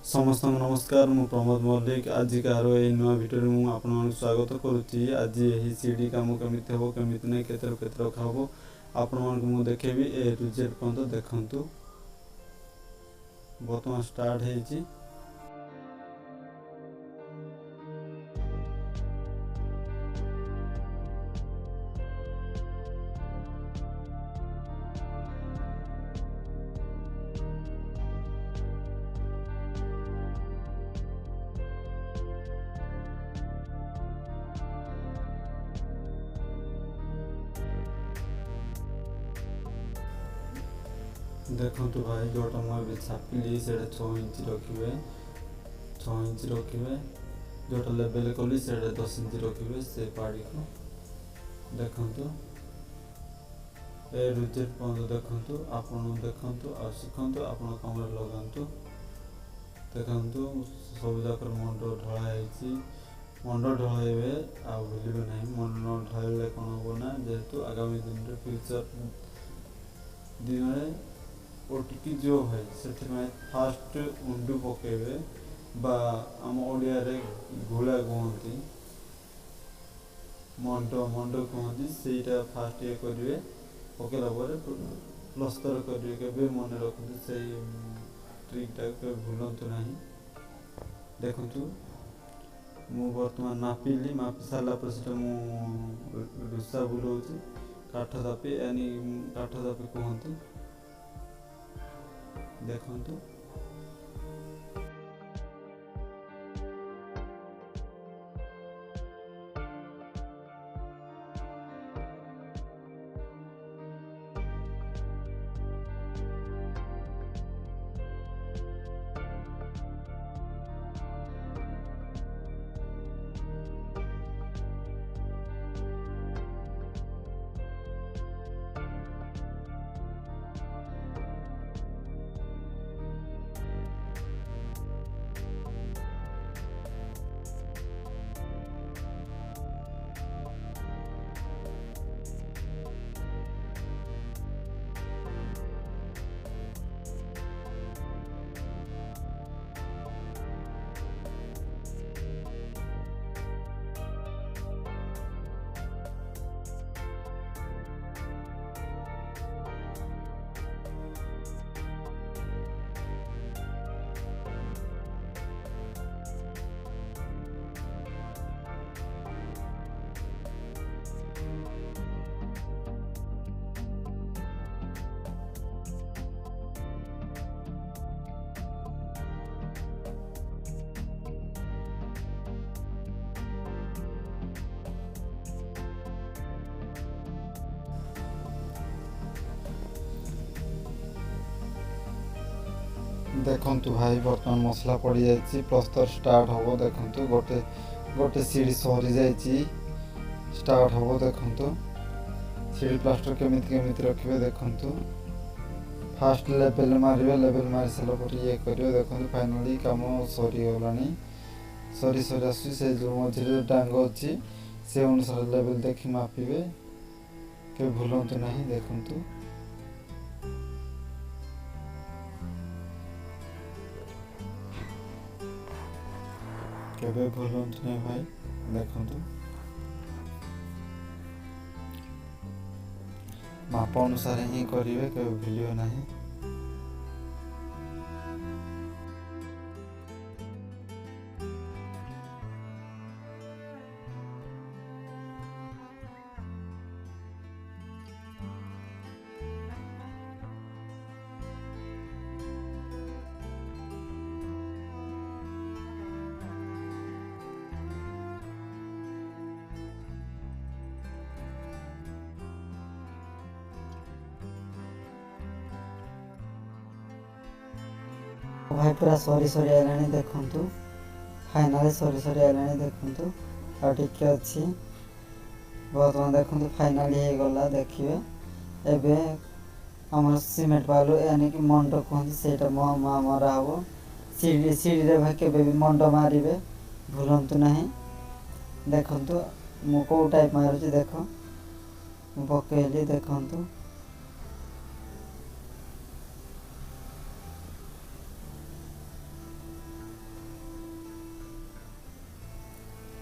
समस्त नमस्कार मु प्रमोद मल्लिक आजिकार ये नुआ भिडियो मुझे आपण स्वागत करुच्ची। आज यही सीडी कम केमी हम केमी ना के रखा हम आपण मानक देखेबी ए टू जेड पर्यंत देखु। बर्तमान स्टार्ट है। देखु भाई जोटा मुझे छापिली से 6 इंच रखिए 6 इंच रखिए जोटा लेवल कली से 10 इंच रखिए से पाड़ी को देखु ए रिजेक्ट पर्यटन देखु आपण देखु आ शिखु आप कम लगातु देखु सब जाक मंड ढलाई मंड ढलाइबे आ भूलिबे ना मंड ढाइले कौन हम ना जेहेतु आगामी दिन में फ्यूचर दिन में ओटिकी जो है से फास्ट उंडू पकेबे बा आम ओडिया रे घोड़ा कहती मंड मंड कहती से फास्ट ये करेंगे पकेला प्लस्तर करेंगे मन रखते से ट्रिकटा के भूलतु ना। देखु मु बर्तमान मापिली मापी सारा पर रुषा बुलाऊँ काठ दापी यानी काठ दापी कहती देखु। देखु भाई बर्तमान मसला पड़ जाए प्लस्तर स्टार्ट हम देखु गोटे गोटे सीढ़ी सरी जा स्टार्ट हम देखु सीढ़ी प्लास्टर केमी केमी रखिए देखु फास्ट लेवल मारे लेवल मारी सारापर ये करेंगे देखो फाइनाली कम सरीगला सरी सरी आसु से जो मझे डांग अच्छी से अनुसार लेवल देखी मापिबे के भूलतु ना। देखु केबे भूलतु ना भाई देखु माप अनुसार ही करेंगे केबे भूलियो ना। भाई पूरा सरी सरी आइलानी देखु फाइनाली सरी सरी आइलानी देखु आ टिके अच्छी बर्तमान देखु फाइनाली हो गला देखिए एबे आम सीमेंट बालू यानी कि मंड कहते से मरा हम सीढ़ी सीढ़ी भाई के मंड मारे भूलतु ना। देखु मु कौ टाइप मारुची देख पकईली देखु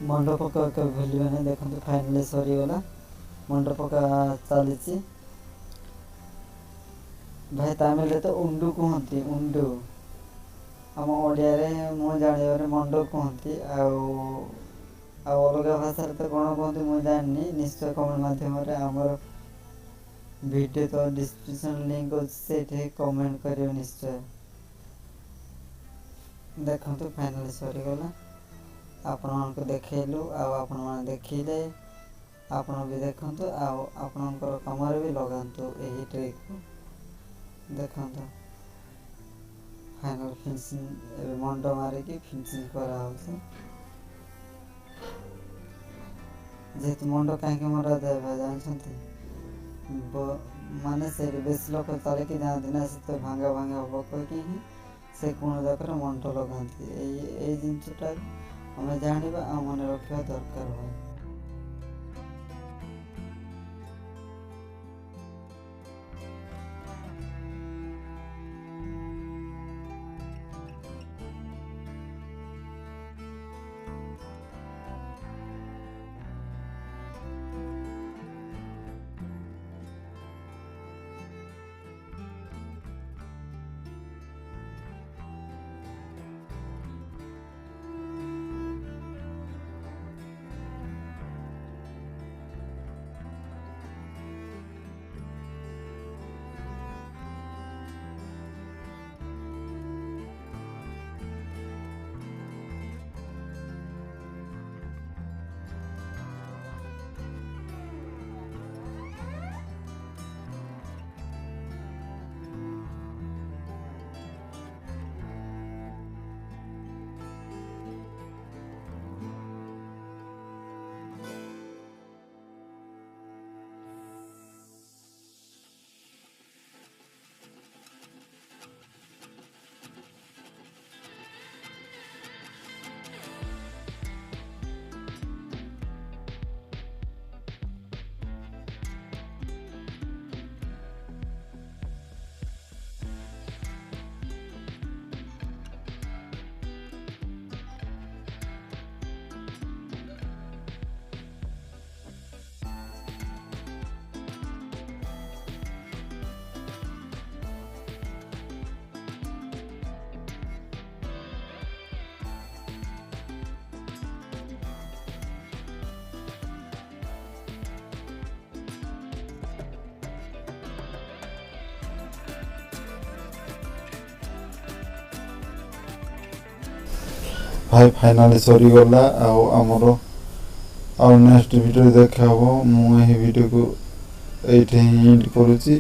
मंड पका भूलिए नहीं देखो फाइनाली सरीगला मंड पका चली भाई तमिल तो उंडू कहती उंडू आम ओडिया मु जान मंड कहती अलग भाषा तो कौन कहते मुझे जानी निश्चय कमेंट मध्यम आमर वीडियो तो डिस्क्रिप्शन लिंक अच्छे कमेंट करियो निश्चय देखो फाइनाली सरीगला आपण को देखलु आपण देखिले आपण भी देखु आपणकर कम भी लगातु यही ट्रिक देखो फाइनल फिनिशिंग मंड मारिकी फिनिशिंग करा जेहेतु मंड कहीं मरा देवा जानते माने से बेस लोक चलिकी जाती ना से भांगा भांगा हम कहीं से कौन जगह मंड लगाती यही जिनटा आम जाना मन रखा दरकार है। भाई फाइनाली सरीगला आमर आ नेक्स्ट वीडियो देखा मु वीडियो को ये एंड करुच्ची।